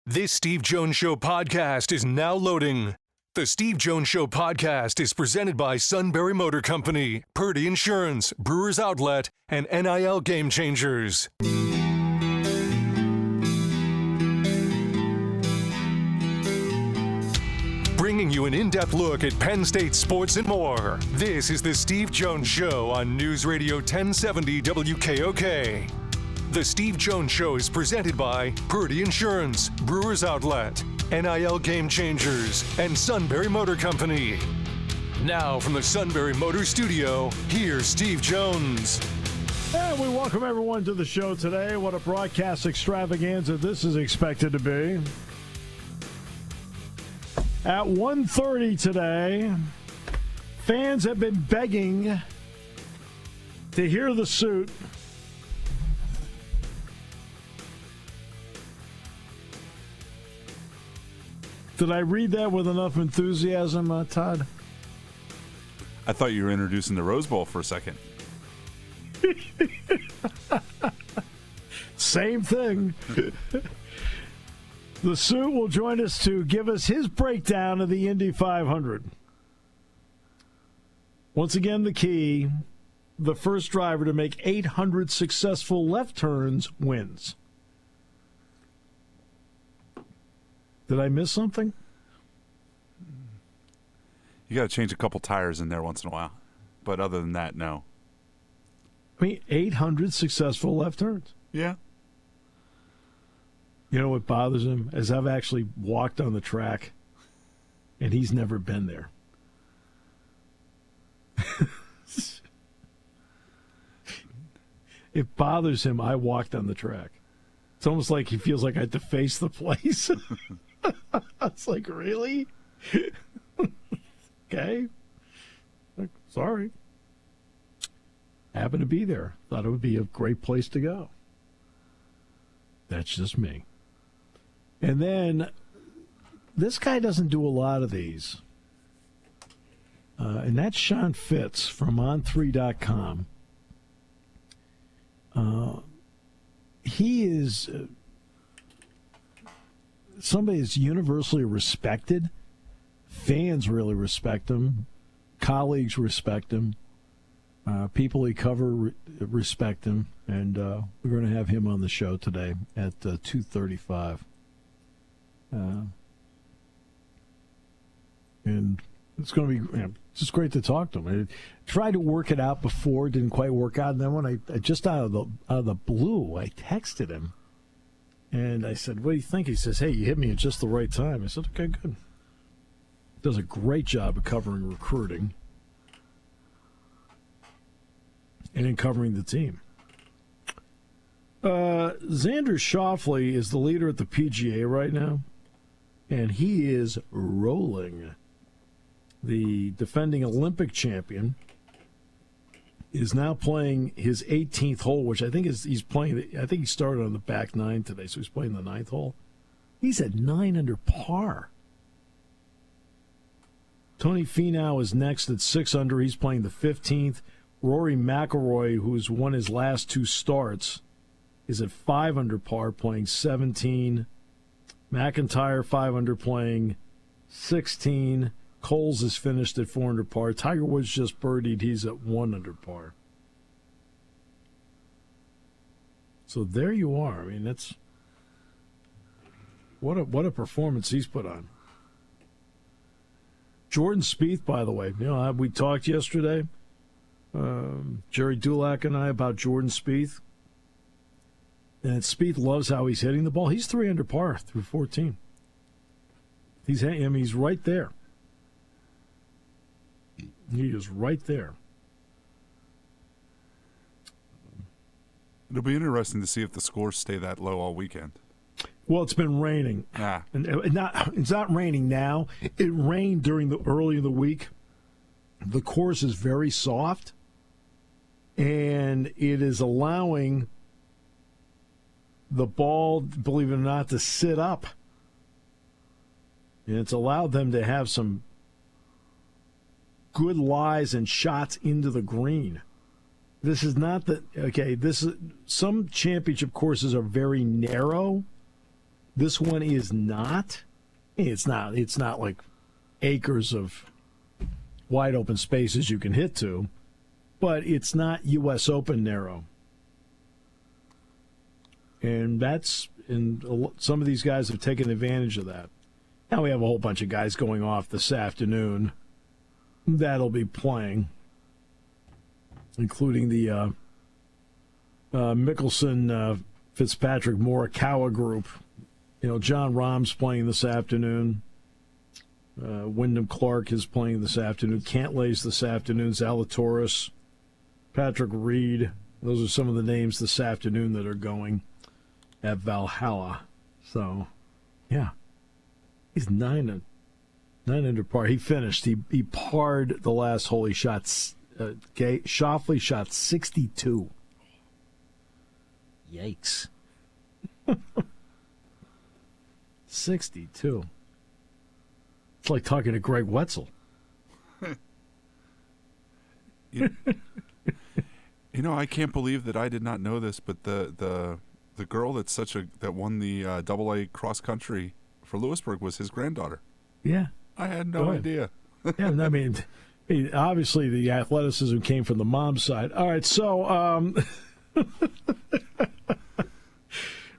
This Steve Jones Show podcast is now loading. The Steve Jones Show podcast is presented by Sunbury Motor Company, Purdy Insurance, Brewers Outlet, and NIL Game Changers. Bringing you an in-depth look at Penn State sports and more. This is the Steve Jones Show on News Radio 1070 WKOK. The Steve Jones Show is presented by Purdy Insurance, Brewers Outlet, NIL Game Changers, and Sunbury Motor Company. Now from the Sunbury Motor Studio, here's Steve Jones. And we welcome everyone to the show today. What a broadcast extravaganza this is expected to be. At 1:30 today, fans have been begging to hear the suit. Did I read that with enough enthusiasm, Todd? I thought you were introducing the Rose Bowl for a second. Same thing. The suit will join us to give us his breakdown of the Indy 500. Once again, the key, the first driver to make 800 successful left turns wins. Did I miss something? You got to change a couple tires in there once in a while. But other than that, no. I mean, 800 successful left turns. Yeah. You know what bothers him? As I've actually walked on the track, and he's never been there. It bothers him. I walked on the track. It's almost like he feels like I have to face the place. It's like, really? Okay. Sorry. Happened to be there. Thought it would be a great place to go. That's just me. And then, this guy doesn't do a lot of these. And that's Sean Fitz from On3.com. He is somebody that's universally respected. Fans really respect him. Colleagues respect him. People he cover respect him. And we're going to have him on the show today at 2:35. And it's going to be just great to talk to him. I tried to work it out before, didn't quite work out. And then when I just out of the blue, I texted him. And I said, "What do you think?" He says, "Hey, you hit me at just the right time." I said, "Okay, good." Does a great job of covering recruiting and in covering the team. Xander Schauffele is the leader at the PGA right now, and he is rolling. The defending Olympic champion is now playing his 18th hole, which I think he's playing. I think he started on the back nine today, so he's playing the 9th hole. He's at 9 under par. Tony Finau is next at 6 under. He's playing the 15th. Rory McIlroy, who's won his last 2 starts, is at 5 under par, playing 17. McIntyre, 5 under, playing 16. Coles is finished at 4 under par. Tiger Woods just birdied. He's at 1 under par. So there you are. I mean, that's what a performance he's put on. Jordan Spieth, by the way, we talked yesterday, Jerry Dulac and I, about Jordan Spieth. And Spieth loves how he's hitting the ball. He's 3 under par through 14. He's right there. He is right there. It'll be interesting to see if the scores stay that low all weekend. Well, it's been raining. And it's not raining now. It rained during the early of the week. The course is very soft, and it is allowing the ball, believe it or not, to sit up. And it's allowed them to have some good lies and shots into the green. This is not some championship courses are very narrow. This one is not. It's not like acres of wide open spaces you can hit to, but it's not U.S. Open narrow. And some of these guys have taken advantage of that. Now we have a whole bunch of guys going off this afternoon that'll be playing, including the Mickelson, Fitzpatrick, Morikawa group. John Rahm's playing this afternoon. Wyndham Clark is playing this afternoon. Cantlay's this afternoon. Zalatoris, Patrick Reed. Those are some of the names this afternoon that are going at Valhalla. So, yeah. He's 9 under par. He finished. He parred the last hole. He shot. Schauffele shot 62. Yikes. 62. It's like talking to Greg Wetzel. I can't believe that I did not know this, but the girl that won the AA cross country for Lewisburg was his granddaughter. Yeah. I had no idea. Yeah, I mean, obviously the athleticism came from the mom's side. All right, so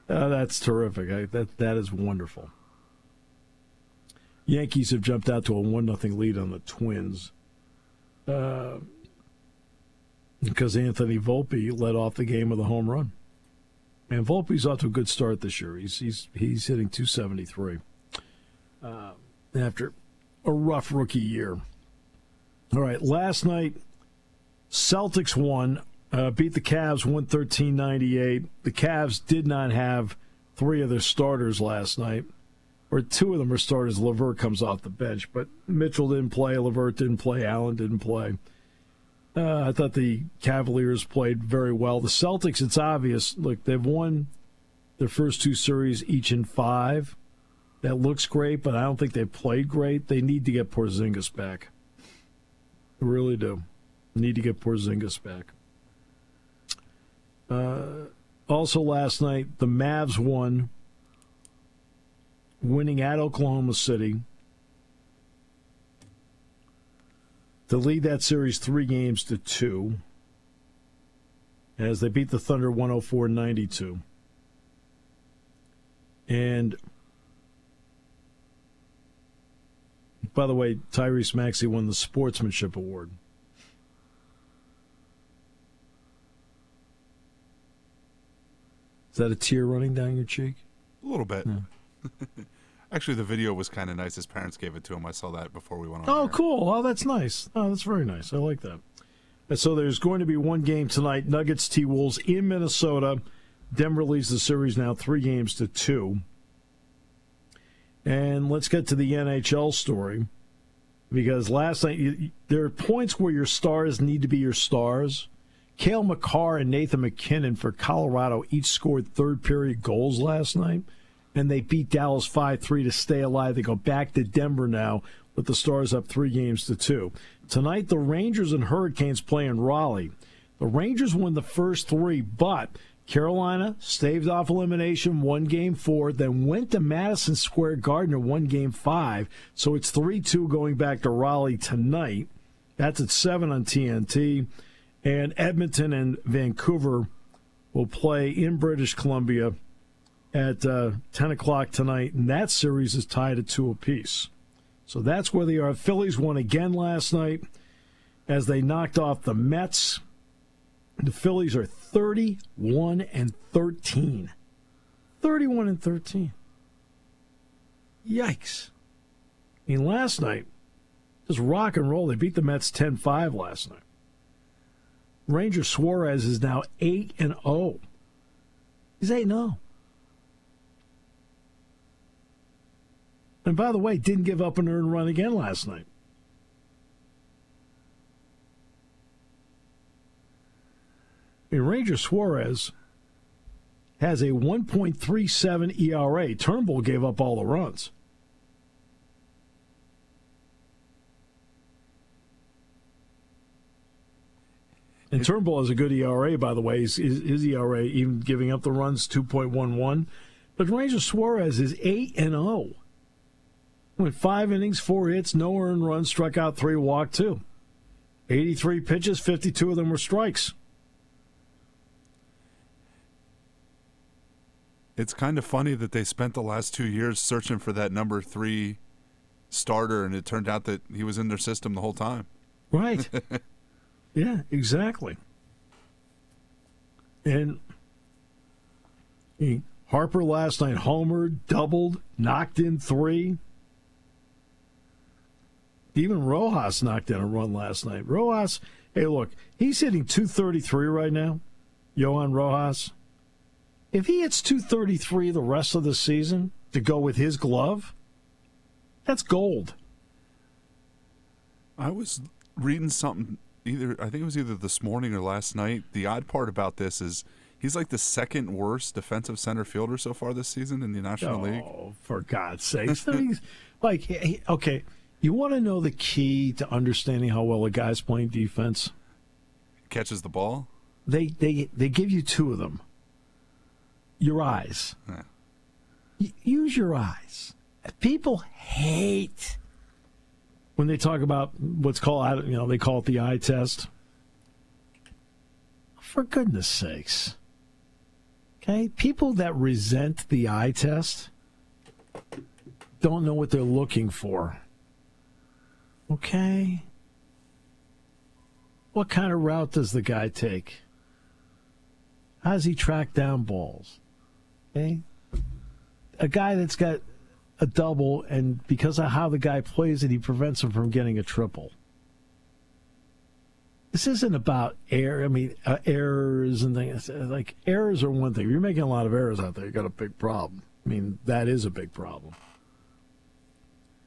that's terrific. That is wonderful. Yankees have jumped out to a 1-0 lead on the Twins because Anthony Volpe led off the game with a home run. And Volpe's off to a good start this year. He's hitting .273 after a rough rookie year. All right, last night, Celtics won, beat the Cavs 113-98. The Cavs did not have 3 of their starters last night, or 2 of them are starters. LeVert comes off the bench, but Mitchell didn't play, LeVert didn't play, Allen didn't play. I thought the Cavaliers played very well. The Celtics, it's obvious. Look, they've won their first 2 series each in 5. That looks great, but I don't think they've played great. They need to get Porzingis back. They really do. Need to get Porzingis back. Also last night, the Mavs won, winning at Oklahoma City to lead that series 3-2 as they beat the Thunder 104-92. And by the way, Tyrese Maxey won the Sportsmanship Award. Is that a tear running down your cheek? A little bit. Yeah. Actually, the video was kind of nice. His parents gave it to him. I saw that before we went on. Oh, air. Cool. Oh, that's nice. Oh, that's very nice. I like that. And so there's going to be one game tonight, Nuggets T-Wolves in Minnesota. Denver leads the series now 3-2. And let's get to the NHL story, because last night there are points where your stars need to be your stars. Cale Makar and Nathan McKinnon for Colorado each scored third-period goals last night, and they beat Dallas 5-3 to stay alive. They go back to Denver now with the Stars up 3-2. Tonight, the Rangers and Hurricanes play in Raleigh. The Rangers won the first 3, but Carolina staved off elimination, won Game 4, then went to Madison Square Garden and won Game 5. So it's 3-2 going back to Raleigh tonight. That's at 7 on TNT. And Edmonton and Vancouver will play in British Columbia at 10 o'clock tonight, and that series is tied at 2 apiece. So that's where they are. Phillies won again last night as they knocked off the Mets. The Phillies are 31-13. 31-13. Yikes. I mean, last night, just rock and roll. They beat the Mets 10-5 last night. Ranger Suarez is now 8-0. He's 8-0. And by the way, didn't give up an earned run again last night. Ranger Suarez has a 1.37 ERA. Turnbull gave up all the runs. And Turnbull has a good ERA, by the way. His ERA, even giving up the runs, 2.11. But Ranger Suarez is 8-0. Went 5 innings, 4 hits, no earned runs, struck out 3, walked 2. 83 pitches, 52 of them were strikes. It's kind of funny that they spent the last 2 years searching for that number 3 starter, and it turned out that he was in their system the whole time. Right. Yeah, exactly. And Harper last night homered, doubled, knocked in 3. Even Rojas knocked in a run last night. Rojas, hey, look, he's hitting 233 right now, Johan Rojas. If he hits 233 the rest of the season to go with his glove, that's gold. I was reading something, I think it was either this morning or last night. The odd part about this is he's like the second worst defensive center fielder so far this season in the National League. Oh, for God's sakes. I mean, okay, you want to know the key to understanding how well a guy's playing defense? Catches the ball? They give you 2 of them. Your eyes. Yeah. Use your eyes. People hate when they talk about what's called, they call it the eye test. For goodness sakes. Okay? People that resent the eye test don't know what they're looking for. Okay? What kind of route does the guy take? How does he track down balls? Okay? A guy that's got a double, and because of how the guy plays it, he prevents him from getting a triple. This isn't about errors and things. Like, errors are one thing. If you're making a lot of errors out there, you got a big problem. I mean, that is a big problem.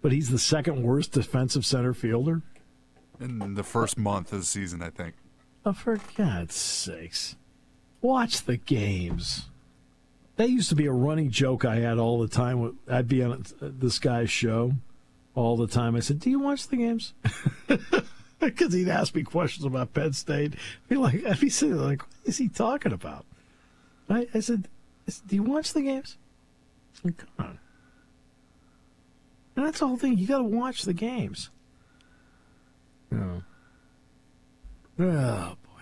But he's the second worst defensive center fielder? In the first month of the season, I think. Oh, for God's sakes. Watch the games. That used to be a running joke I had all the time. I'd be on this guy's show all the time. I said, do you watch the games? Because he'd ask me questions about Penn State. I'd be sitting there like, what is he talking about? I said, do you watch the games? Said, come on. And that's the whole thing. You got to watch the games. Oh. Oh, boy.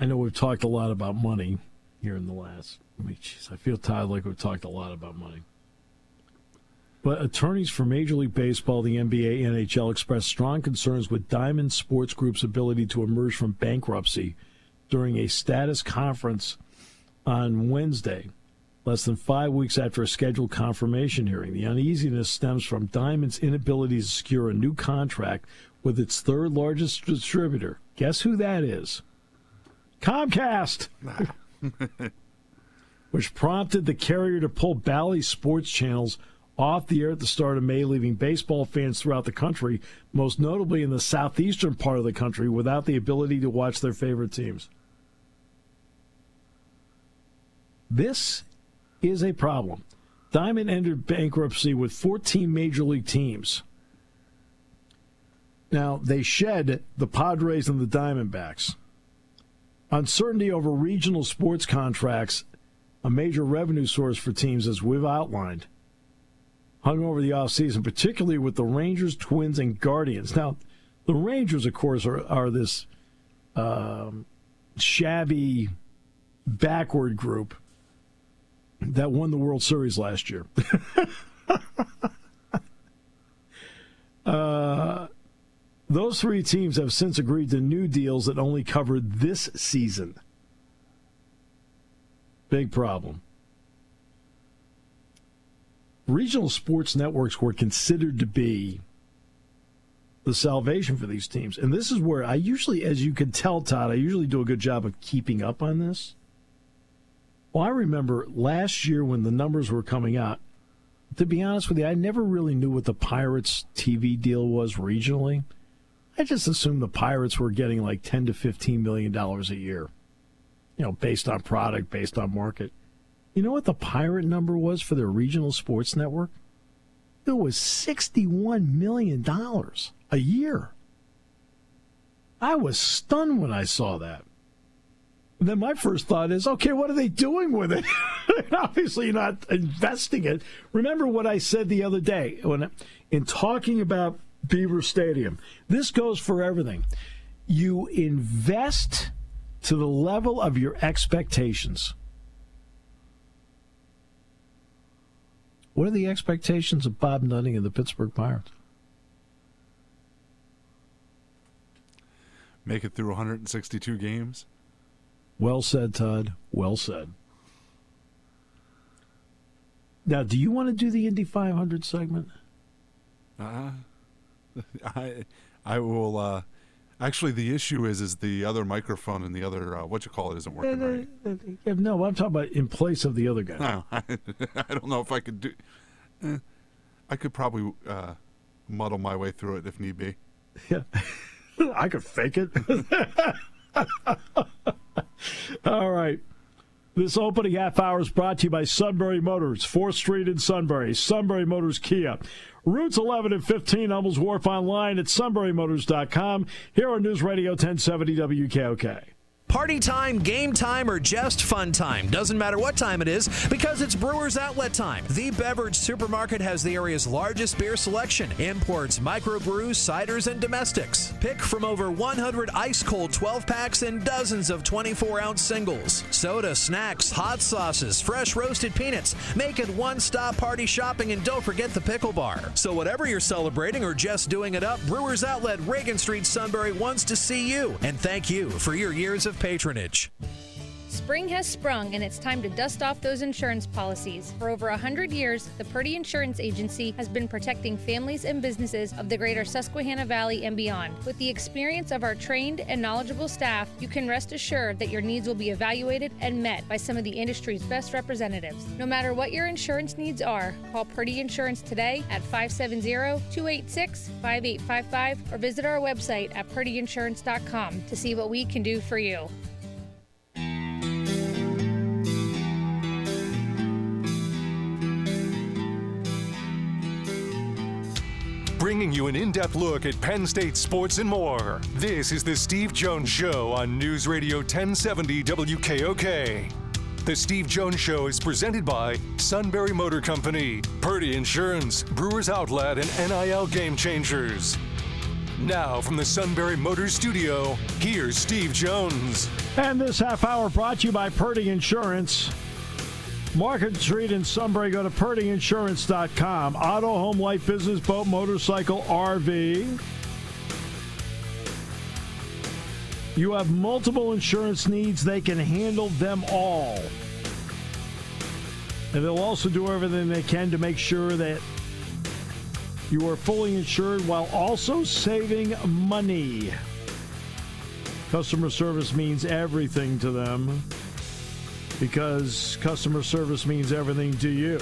I know we've talked a lot about money here in the last week. Jeez, I feel tired like we've talked a lot about money. But attorneys for Major League Baseball, the NBA, NHL expressed strong concerns with Diamond Sports Group's ability to emerge from bankruptcy during a status conference on Wednesday, less than 5 weeks after a scheduled confirmation hearing. The uneasiness stems from Diamond's inability to secure a new contract with its third largest distributor. Guess who that is? Comcast, which prompted the carrier to pull Bally Sports channels off the air at the start of May, leaving baseball fans throughout the country, most notably in the southeastern part of the country, without the ability to watch their favorite teams. This is a problem. Diamond entered bankruptcy with 14 major league teams. Now, they shed the Padres and the Diamondbacks. Uncertainty over regional sports contracts, a major revenue source for teams, as we've outlined, hung over the offseason, particularly with the Rangers, Twins, and Guardians. Now, the Rangers, of course, are this shabby, backward group that won the World Series last year. Those 3 teams have since agreed to new deals that only cover this season. Big problem. Regional sports networks were considered to be the salvation for these teams. And this is where I usually, as you can tell, Todd, I usually do a good job of keeping up on this. Well, I remember last year when the numbers were coming out, to be honest with you, I never really knew what the Pirates TV deal was regionally. I just assumed the Pirates were getting like $10 to $15 million a year, based on product, based on market. You know what the Pirate number was for their regional sports network? It was $61 million a year. I was stunned when I saw that. then my first thought is, okay, what are they doing with it? Obviously not investing it. Remember what I said the other day in talking about Beaver Stadium. This goes for everything. You invest to the level of your expectations. What are the expectations of Bob Nutting and the Pittsburgh Pirates? Make it through 162 games. Well said, Todd. Well said. Now, do you want to do the Indy 500 segment? I will. Actually, the issue is the other microphone and the other isn't working right. No, I'm talking about in place of the other guy. No, I don't know if I could do. I could probably muddle my way through it if need be. Yeah, I could fake it. All right. This opening half hour is brought to you by Sunbury Motors, 4th Street in Sunbury. Sunbury Motors Kia. Routes 11 and 15, Hummels Wharf, online at sunburymotors.com. Here on News Radio 1070 WKOK. Party time, game time, or just fun time. Doesn't matter what time it is because it's Brewers Outlet time. The Beverage Supermarket has the area's largest beer selection. Imports, microbrews, ciders, and domestics. Pick from over 100 ice-cold 12-packs and dozens of 24-ounce singles. Soda, snacks, hot sauces, fresh roasted peanuts. Make it one-stop party shopping, and don't forget the pickle bar. So whatever you're celebrating or just doing it up, Brewers Outlet, Reagan Street, Sunbury wants to see you. And thank you for your years of patronage. Spring has sprung, and it's time to dust off those insurance policies. For over 100 years, the Purdy Insurance Agency has been protecting families and businesses of the greater Susquehanna Valley and beyond. With the experience of our trained and knowledgeable staff, you can rest assured that your needs will be evaluated and met by some of the industry's best representatives. No matter what your insurance needs are, call Purdy Insurance today at 570-286-5855 or visit our website at purdyinsurance.com to see what we can do for you. Bringing you an in-depth look at Penn State sports and more. This is the Steve Jones Show on News Radio 1070 WKOK. The Steve Jones Show is presented by Sunbury Motor Company, Purdy Insurance, Brewers Outlet, and NIL Game Changers. Now from the Sunbury Motors Studio, here's Steve Jones. And this half hour brought to you by Purdy Insurance. Market Street in Sunbury. Go to purdyinsurance.com. Auto, home, light, business, boat, motorcycle, RV. You have multiple insurance needs. They can handle them all. And they'll also do everything they can to make sure that you are fully insured while also saving money. Customer service means everything to them, because customer service means everything to you.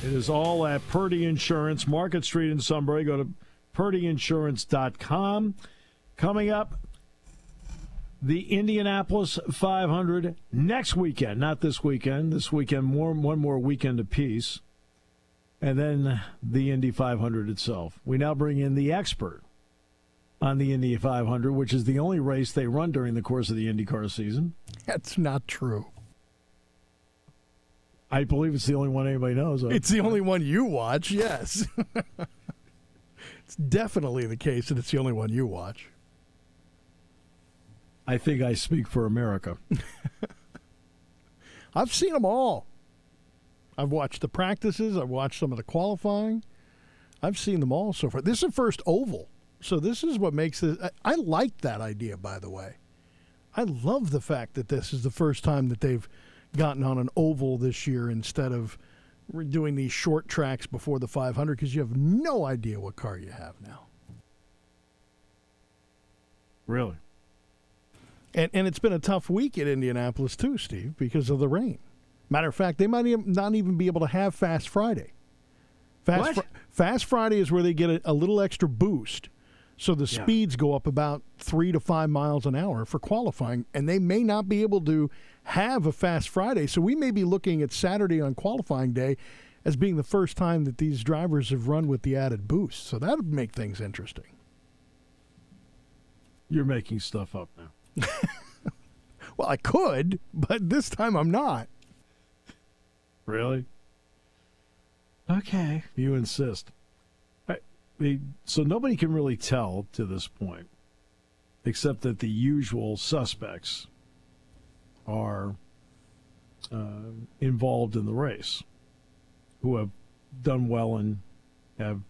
It is all at Purdy Insurance, Market Street in Sunbury. Go to purdyinsurance.com. Coming up, the Indianapolis 500 next weekend, not this weekend. This weekend, one more weekend apiece. And then the Indy 500 itself. We now bring in the expert on the Indy 500, which is the only race they run during the course of the IndyCar season. That's not true. I believe it's the only one anybody knows of. It's the only one you watch, yes. It's definitely the case that it's the only one you watch. I think I speak for America. I've seen them all. I've watched the practices. I've watched some of the qualifying. I've seen them all so far. This is the first oval. So this is what makes this. I like that idea, by the way. I love the fact that this is the first time that they've gotten on an oval this year instead of doing these short tracks before the 500, because you have no idea what car you have now. Really? And it's been a tough week at Indianapolis too, Steve, because of the rain. Matter of fact, they might not even be able to have Fast Friday. Fast Friday is where they get a little extra boost. So the speeds go up about 3 to 5 miles an hour for qualifying, and they may not be able to have a Fast Friday. So we may be looking at Saturday on qualifying day as being the first time that these drivers have run with the added boost. So that would make things interesting. You're making stuff up now. Well, I could, but this time I'm not. Really? Okay. You insist. So nobody can really tell to this point, except that the usual suspects are involved in the race, who have done well and have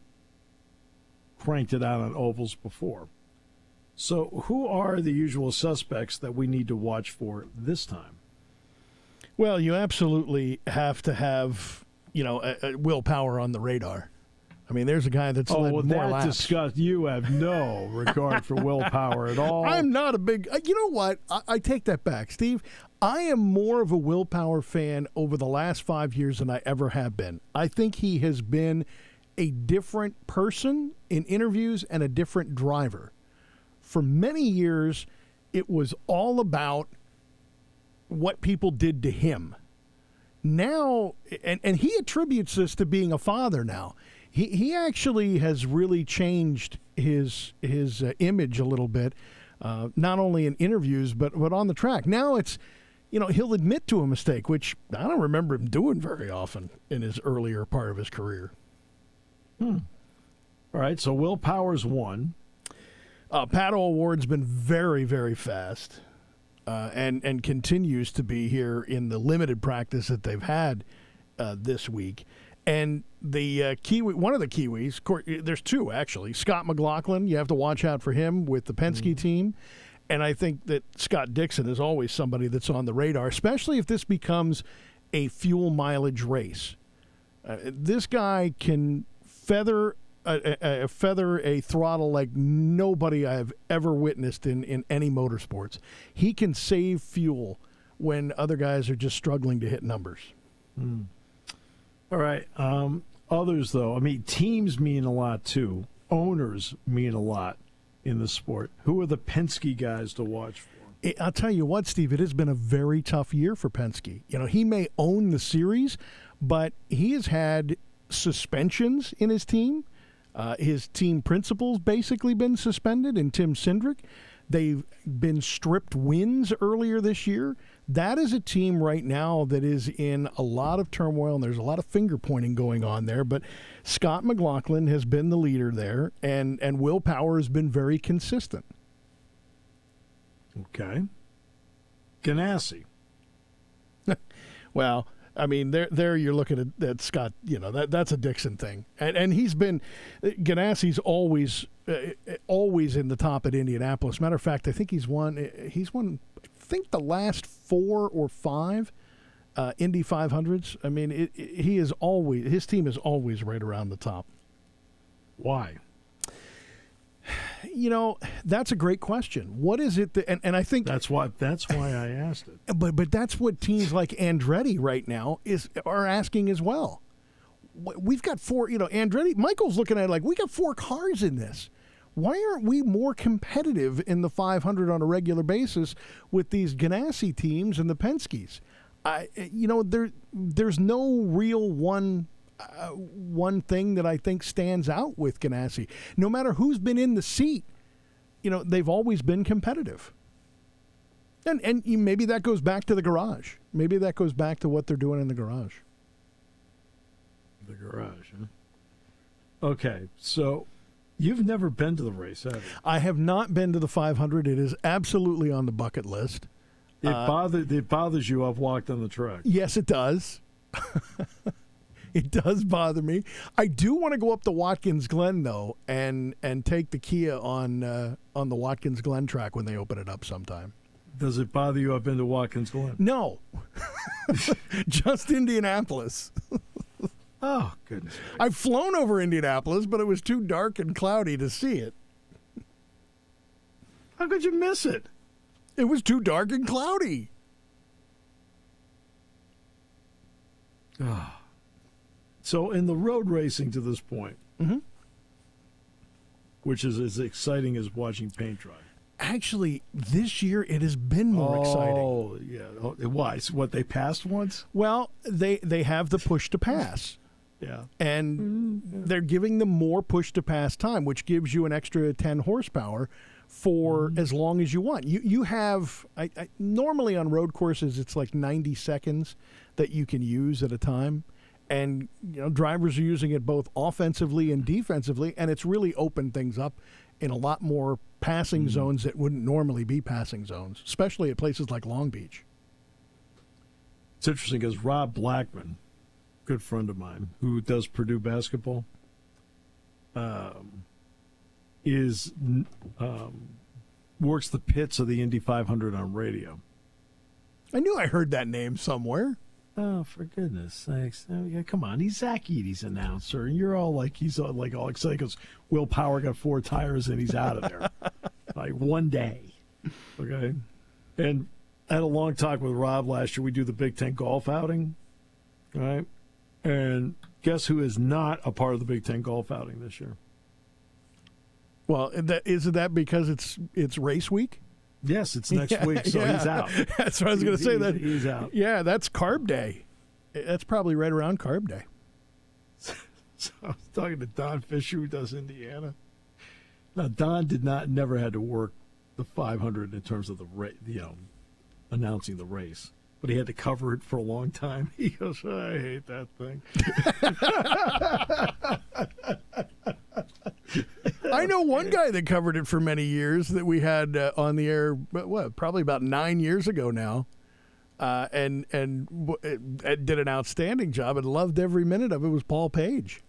cranked it out on ovals before. So who are the usual suspects that we need to watch for this time? Well, you absolutely have to have, a willpower on the radar. I mean, there's a guy that's led more laps. Disgust. You have no regard for willpower at all. I'm not a big... You know what? I take that back, Steve. I am more of a willpower fan over the last 5 years than I ever have been. I think he has been a different person in interviews and a different driver. For many years, it was all about what people did to him. Now, and he attributes this to being a father now. He actually has really changed his image a little bit, not only in interviews but on the track. Now it's, he'll admit to a mistake, which I don't remember him doing very often in his earlier part of his career. All right, so willpower's one. Pato O'Ward's been very, very fast, and continues to be here in the limited practice that they've had this week. And the Kiwi, one of the Kiwis, there's two actually. Scott McLaughlin, you have to watch out for him with the Penske team. And I think that Scott Dixon is always somebody that's on the radar, especially if this becomes a fuel mileage race. This guy can feather a throttle like nobody I've ever witnessed in any motorsports. He can save fuel when other guys are just struggling to hit numbers. All right. Others, though, teams mean a lot, too. Owners mean a lot in the sport. Who are the Penske guys to watch for? I'll tell you what, Steve, it has been a very tough year for Penske. He may own the series, but he has had suspensions in his team. His team principal's basically been suspended, and Tim Cindric. They've been stripped wins earlier this year. That is a team right now that is in a lot of turmoil, and there's a lot of finger-pointing going on there. But Scott McLaughlin has been the leader there, and Will Power has been very consistent. Okay. Ganassi. Well, there you're looking at Scott. That's a Dixon thing, and he's been Ganassi's always in the top at Indianapolis. Matter of fact, I think he's won. I think the last 4 or 5 Indy 500s. He is always, his team is always right around the top. Why? That's a great question. What is it that, and I think that's why I asked it. But that's what teams like Andretti right now are asking as well. We've got 4, Andretti, Michael's looking at it like, we got 4 cars in this. Why aren't we more competitive in the 500 on a regular basis with these Ganassi teams and the Penskes? There's no real one thing that I think stands out with Ganassi. No matter who's been in the seat, they've always been competitive. And maybe that goes back to the garage. Maybe that goes back to what they're doing in the garage. The garage, huh? Okay, so you've never been to the race, have you? I have not been to the 500. It is absolutely on the bucket list. It bothers you. I've walked on the track. Yes, it does. It does bother me. I do want to go up to Watkins Glen though, and take the Kia on the Watkins Glen track when they open it up sometime. Does it bother you up into Watkins Glen? No, just Indianapolis. Oh, goodness. I've flown over Indianapolis, but it was too dark and cloudy to see it. How could you miss it? It was too dark and cloudy. So in the road racing to this point, which is as exciting as watching paint dry. Actually, this year it has been more exciting. Oh, yeah. Why? So what, they passed once? Well, they have the push to pass. Yeah. And they're giving them more push to pass time, which gives you an extra 10 horsepower for as long as you want. You have normally on road courses it's like 90 seconds that you can use at a time, and drivers are using it both offensively and defensively, and it's really opened things up in a lot more passing zones that wouldn't normally be passing zones, especially at places like Long Beach. It's interesting because Rob Blackman, good friend of mine who does Purdue basketball, works the pits of the Indy 500 on radio. I knew I heard that name somewhere. Oh, for goodness sakes! Oh, yeah, come on, he's Zach Eady's announcer, and you're all like, he's all excited because Will Power got 4 tires and he's out of there, like one day. Okay, and I had a long talk with Rob last year. We do the Big Ten golf outing, right? And guess who is not a part of the Big Ten golf outing this year? Well, isn't that because it's race week? Yes, it's next week, so he's out. That's what I was going to say. He's out. Yeah, that's Carb Day. That's probably right around Carb Day. So I was talking to Don Fisher, who does Indiana. Now, Don never had to work the 500 in terms of announcing the race, but he had to cover it for a long time. He goes, I hate that thing. I know one guy that covered it for many years that we had on the air, probably about 9 years ago now, and did an outstanding job and loved every minute of it. Was Paul Page.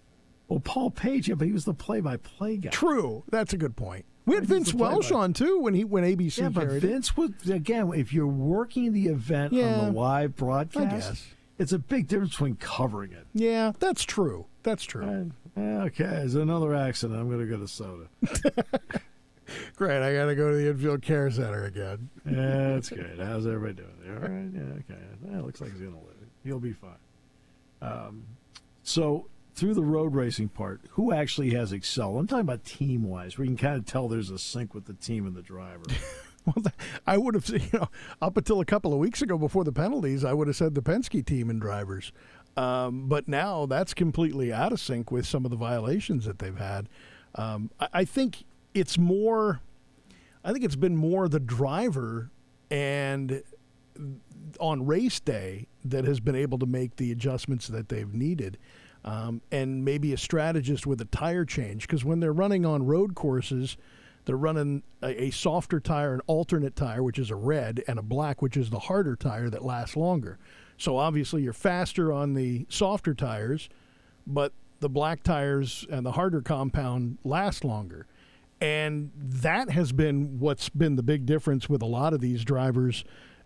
Well, Paul Page, yeah, but he was the play-by-play guy. True, that's a good point. We had Vince Welsh on too when ABC yeah, but carried Vince it. was, again, if you're working the event on the live broadcast, it's a big difference between covering it. Yeah, that's true. That's true. Okay, there's another accident. I'm going to go to soda. Great, I got to go to the infield care center again. Yeah, that's good. How's everybody doing? All right, yeah, okay. Well, looks like he's going to live it. He'll be fine. So through the road racing part, who actually has excelled? I'm talking about team-wise, where you can kind of tell there's a sync with the team and the driver. Well, I would have, up until a couple of weeks ago before the penalties, I would have said the Penske team and drivers. But now that's completely out of sync with some of the violations that they've had. I think it's been more the driver and on race day that has been able to make the adjustments that they've needed. And maybe a strategist with a tire change, because when they're running on road courses, they're running a softer tire, an alternate tire, which is a red, and a black, which is the harder tire that lasts longer. So obviously you're faster on the softer tires, but the black tires and the harder compound last longer. And that has been what's been the big difference with a lot of these drivers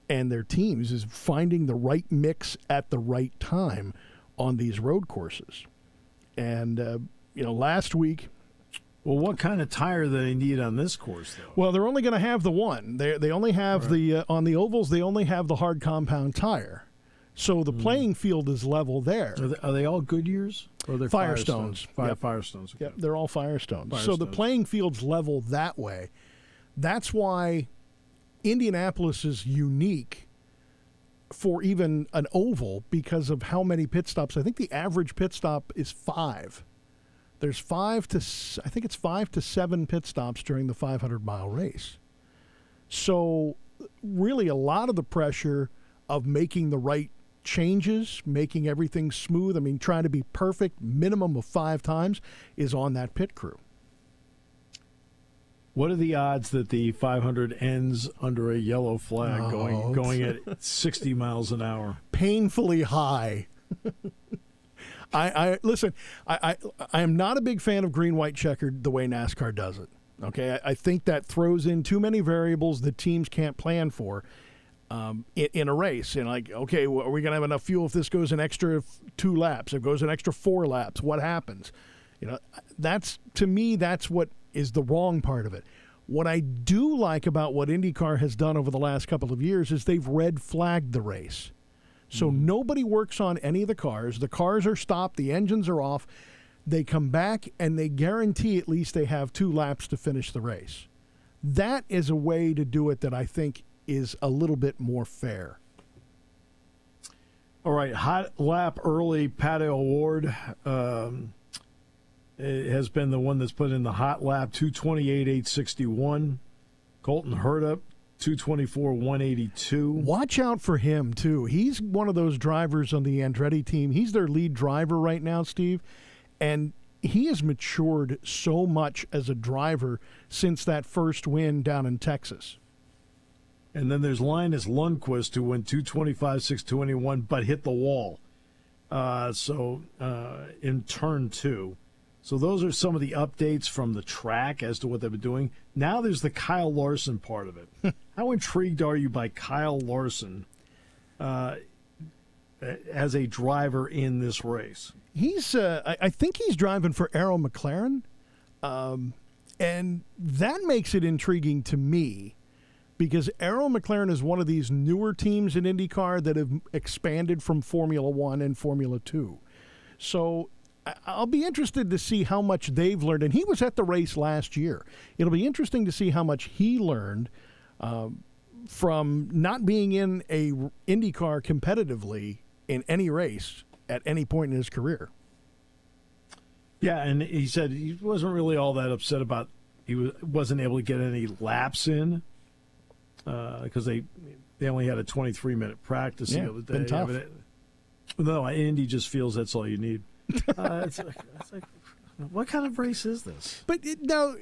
and their teams, is finding the right mix at the right time on these road courses. And, last week... Well, what kind of tire do they need on this course, though? Well, they're only going to have the one. They only have on the ovals, they only have the hard compound tire. So the playing field is level there. Are they all Goodyears? Or they're Firestones? Firestones. Okay. Yep, they're all Firestones. So the playing field's level that way. That's why Indianapolis is unique for even an oval, because of how many pit stops. I think the average pit stop is 5. There's 5 to 7 pit stops during the 500-mile race. So really a lot of the pressure of making the right changes, making everything smooth, trying to be perfect, minimum of 5 times, is on that pit crew. What are the odds that the 500 ends under a yellow flag going at 60 miles an hour? Painfully high. Listen, I am not a big fan of green, white, checkered the way NASCAR does it. Okay, I think that throws in too many variables that teams can't plan for in a race. And okay, well, are we going to have enough fuel if this goes an extra 2 laps? If it goes an extra 4 laps, what happens? To me, that's what is the wrong part of it. What I do like about what IndyCar has done over the last couple of years is they've red flagged the race. So nobody works on any of the cars. The cars are stopped. The engines are off. They come back, and they guarantee at least they have 2 laps to finish the race. That is a way to do it that I think is a little bit more fair. All right, hot lap early Pato Award it has been the one that's put in the hot lap, 228.861. Colton Herta, 224, 182. Watch out for him, too. He's one of those drivers on the Andretti team. He's their lead driver right now, Steve. And he has matured so much as a driver since that first win down in Texas. And then there's Linus Lundqvist, who went 225, 621, but hit the wall. In turn 2. So those are some of the updates from the track as to what they've been doing. Now there's the Kyle Larson part of it. How intrigued are you by Kyle Larson as a driver in this race? He's, I think he's driving for Arrow McLaren, and that makes it intriguing to me because Arrow McLaren is one of these newer teams in IndyCar that have expanded from Formula One and Formula 2. So I'll be interested to see how much they've learned. And he was at the race last year. It'll be interesting to see how much he learned from not being in a IndyCar competitively in any race at any point in his career. Yeah, and he said he wasn't really all that upset about he wasn't able to get any laps in because they only had a 23-minute practice the other day. Been tough. No, Indy just feels that's all you need. It's like, what kind of race is this? But now,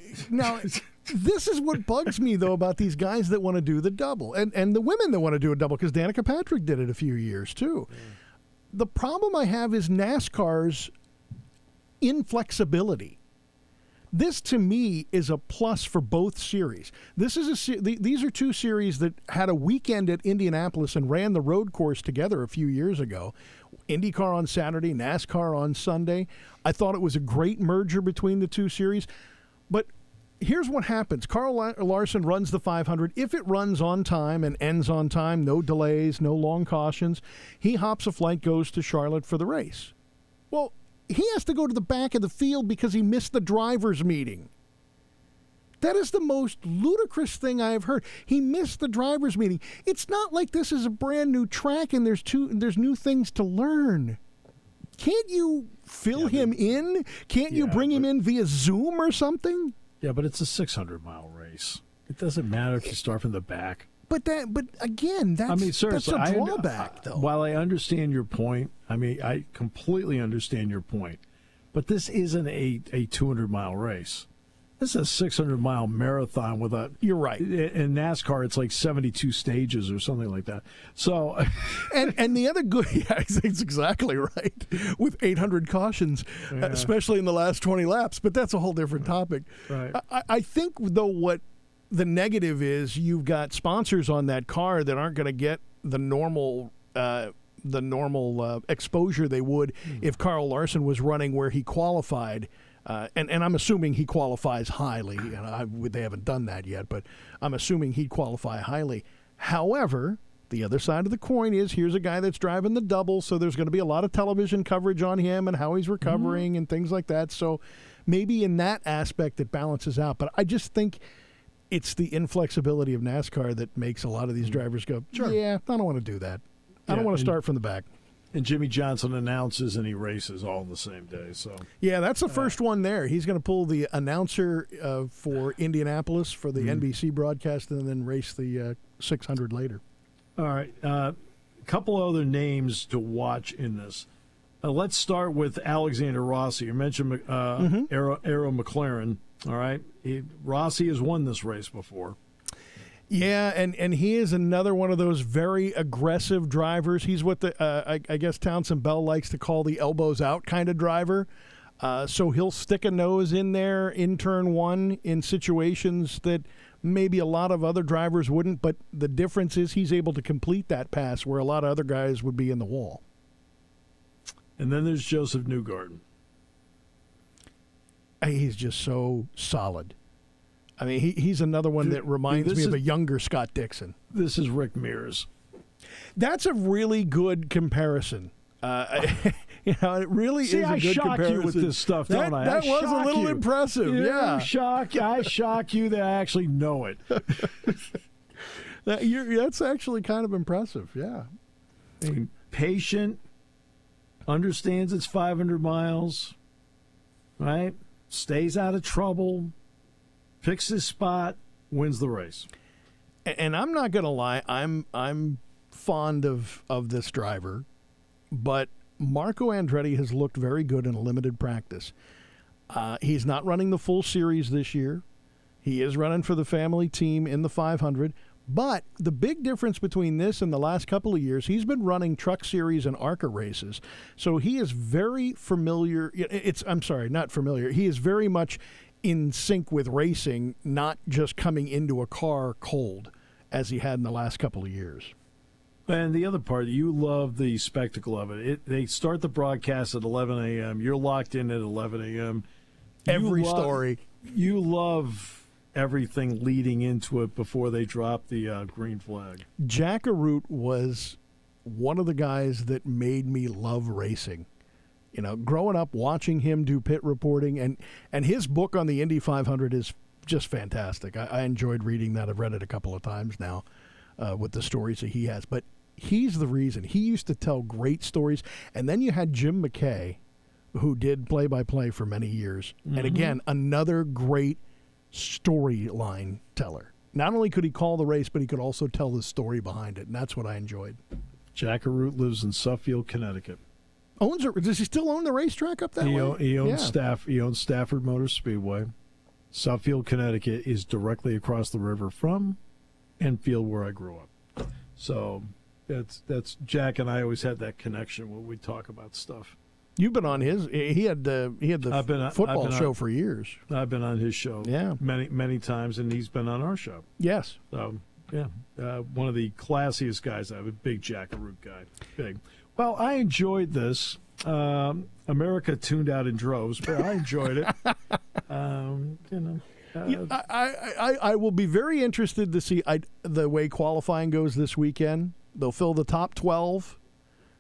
this is what bugs me, though, about these guys that want to do the double and the women that want to do a double, because Danica Patrick did it a few years, too. Yeah. The problem I have is NASCAR's inflexibility. This, to me, is a plus for both series. These are two series that had a weekend at Indianapolis and ran the road course together a few years ago. IndyCar on Saturday, NASCAR on Sunday. I thought it was a great merger between the two series. But here's what happens. Kyle Larson runs the 500. If it runs on time and ends on time, no delays, no long cautions, he hops a flight, goes to Charlotte for the race. Well, he has to go to the back of the field because he missed the driver's meeting. That is the most ludicrous thing I have heard. He missed the driver's meeting. It's not like this is a brand new track and there's new things to learn. Can't you fill him in? Can't you bring him in via Zoom or something? Yeah, but it's a 600-mile race. It doesn't matter if you start from the back. But again, that's a drawback, though. While I understand your point, I completely understand your point. But this isn't a 200-mile race. This is a 600-mile marathon with a. You're right. In NASCAR, it's like 72 stages or something like that. So, and the other good, it's exactly right, with 800 cautions, especially in the last 20 laps. But that's a whole different topic. Right. I think, though, what the negative is, you've got sponsors on that car that aren't going to get the normal exposure they would if Kyle Larson was running where he qualified. And I'm assuming he qualifies highly. And they haven't done that yet, but I'm assuming he'd qualify highly. However, the other side of the coin is here's a guy that's driving the double, so there's going to be a lot of television coverage on him and how he's recovering and things like that. So maybe in that aspect it balances out. But I just think it's the inflexibility of NASCAR that makes a lot of these drivers go, yeah, I don't want to do that. I don't want to start from the back. And Jimmy Johnson announces and he races all on the same day. So yeah, that's the first one there. He's going to pull the announcer for Indianapolis for the NBC broadcast and then race the 600 later. All right. A couple other names to watch in this. Let's start with Alexander Rossi. You mentioned Arrow McLaren. All right. Rossi has won this race before. Yeah, and he is another one of those very aggressive drivers. He's what I guess Townsend Bell likes to call the elbows out kind of driver. So he'll stick a nose in there in turn one in situations that maybe a lot of other drivers wouldn't. But the difference is he's able to complete that pass where a lot of other guys would be in the wall. And then there's Joseph Newgarden. He's just so solid. I mean, he's another one that reminds me of a younger Scott Dixon. This is Rick Mears. That's a really good comparsion. It really is a good comparison. I shock you with this stuff, don't I? That was a little impressive, yeah. I shock you that I actually know it. That's actually kind of impressive, yeah. I mean, patient, understands it's 500 miles, right? Stays out of trouble. Picks his spot, wins the race. And I'm not going to lie, I'm fond of this driver, but Marco Andretti has looked very good in a limited practice. He's not running the full series this year. He is running for the family team in the 500. But the big difference between this and the last couple of years, he's been running Truck Series and ARCA races. So he is very familiar. Not familiar. He is very much in sync with racing, not just coming into a car cold as he had in the last couple of years. And the other part, you love the spectacle of it. They start the broadcast at 11 a.m. You're locked in at 11 a.m. Every story. You love everything leading into it before they drop the green flag. Jack Arute was one of the guys that made me love racing. You know, growing up, watching him do pit reporting, and his book on the Indy 500 is just fantastic. I enjoyed reading that. I've read it a couple of times now with the stories that he has. But he's the reason. He used to tell great stories. And then you had Jim McKay, who did play-by-play for many years. Mm-hmm. And again, another great storyline teller. Not only could he call the race, but he could also tell the story behind it, and that's what I enjoyed. Jack Arute lives in Suffield, Connecticut. Does he still own the racetrack up that way? He owns Stafford Motor Speedway. Suffield, Connecticut is directly across the river from Enfield, where I grew up. So that's Jack and I always had that connection when we talk about stuff. You've been on his. He had the football show for years. I've been on his show, many times, and he's been on our show. Yes. So one of the classiest guys. I'm a big Jack Arute guy. Big. Well, I enjoyed this. America tuned out in droves, but I enjoyed it. I will be very interested to see the way qualifying goes this weekend. They'll fill the top 12,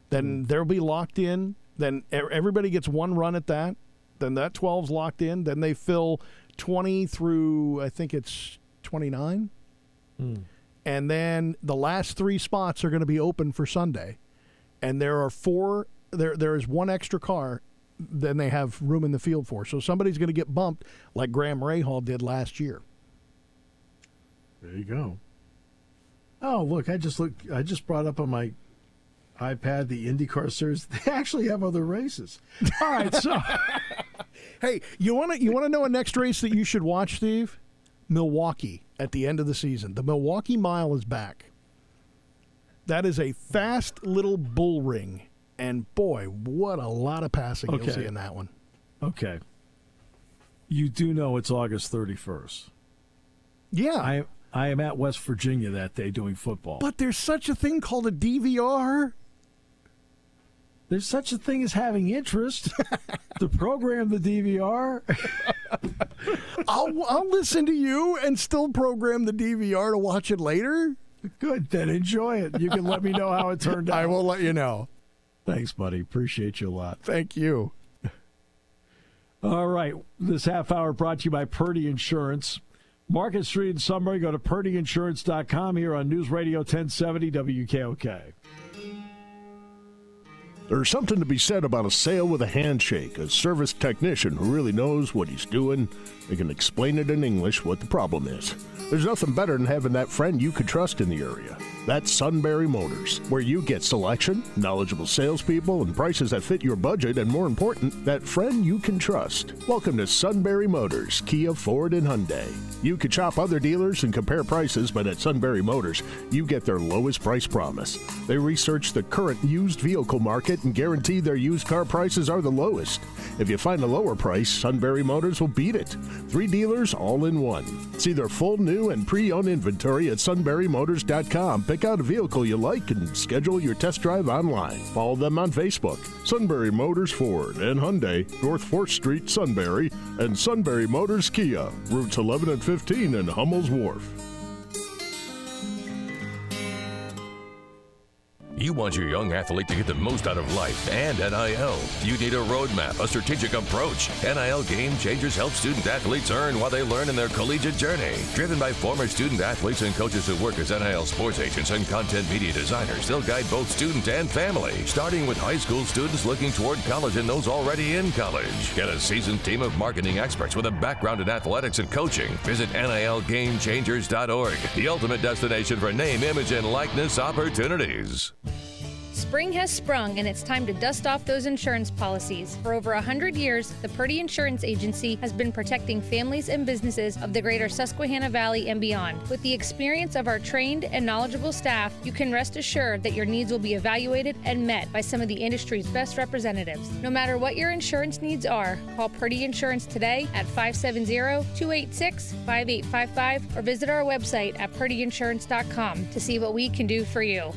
then they'll be locked in. Then everybody gets one run at that. Then that 12's locked in. Then they fill 20 through, I think it's 29. And then the last 3 spots are going to be open for Sunday. And there are 4, there is one extra car than they have room in the field for. So somebody's going to get bumped like Graham Rahal did last year. There you go. Oh, look, I just brought up on my iPad the IndyCar series. They actually have other races. All right, so hey, you want to know a next race that you should watch, Steve? Milwaukee at the end of the season. The Milwaukee Mile is back. That is a fast little bull ring, and boy, what a lot of passing you'll see in that one. Okay. You do know it's August 31st. Yeah. I am at West Virginia that day doing football. But there's such a thing called a DVR. There's such a thing as having interest to program the DVR. I'll listen to you and still program the DVR to watch it later. Good, then enjoy it. You can let me know how it turned out. I will let you know. Thanks, buddy. Appreciate you a lot. Thank you. All right. This half hour brought to you by Purdy Insurance. Market Street in Sunbury. Go to purdyinsurance.com here on News Radio 1070 WKOK. There's something to be said about a sale with a handshake, a service technician who really knows what he's doing. They can explain it in English what the problem is. There's nothing better than having that friend you could trust in the area. That's Sunbury Motors, where you get selection, knowledgeable salespeople, and prices that fit your budget, and more important, that friend you can trust. Welcome to Sunbury Motors, Kia, Ford, and Hyundai. You could shop other dealers and compare prices, but at Sunbury Motors, you get their lowest price promise. They research the current used vehicle market and guarantee their used car prices are the lowest. If you find a lower price, Sunbury Motors will beat it. 3 dealers all in one. See their full new and pre-owned inventory at sunburymotors.com. Pick out a vehicle you like and schedule your test drive online. Follow them on Facebook. Sunbury Motors Ford and Hyundai, North 4th Street, Sunbury, and Sunbury Motors Kia, routes 11 and 15 in Hummel's Wharf. You want your young athlete to get the most out of life and NIL. You need a roadmap, a strategic approach. NIL Game Changers help student athletes earn while they learn in their collegiate journey. Driven by former student athletes and coaches who work as NIL sports agents and content media designers, they'll guide both student and family, starting with high school students looking toward college and those already in college. Get a seasoned team of marketing experts with a background in athletics and coaching. Visit NILGameChangers.org, the ultimate destination for name, image, and likeness opportunities. Spring has sprung, and it's time to dust off those insurance policies. For over 100 years, the Purdy Insurance Agency has been protecting families and businesses of the greater Susquehanna Valley and beyond. With the experience of our trained and knowledgeable staff, you can rest assured that your needs will be evaluated and met by some of the industry's best representatives. No matter what your insurance needs are, call Purdy Insurance today at 570-286-5855 or visit our website at purdyinsurance.com to see what we can do for you.